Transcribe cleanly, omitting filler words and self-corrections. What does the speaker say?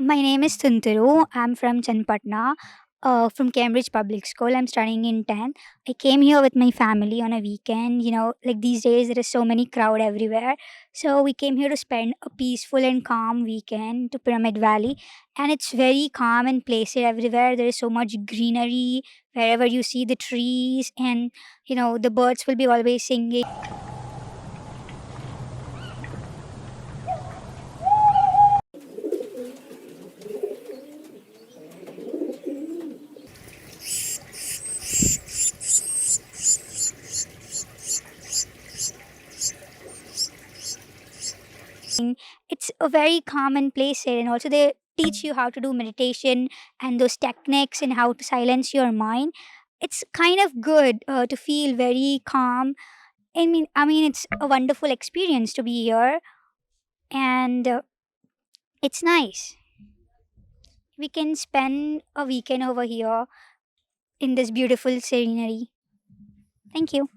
My name is Sunthuru. I'm from Chanpatna, from Cambridge Public School. I'm studying in 10th. I came here with my family on a weekend. Like these days, there is so many crowd everywhere. So we came here to spend a peaceful and calm weekend to Pyramid Valley. And it's very calm and placid everywhere. There is so much greenery wherever you see the trees, and the birds will be always singing. It's a very common place here, and also they teach you how to do meditation and those techniques and how to silence your mind. It's kind of good to feel very calm. I mean, it's a wonderful experience to be here, and it's nice. We can spend a weekend over here in this beautiful scenery. Thank you.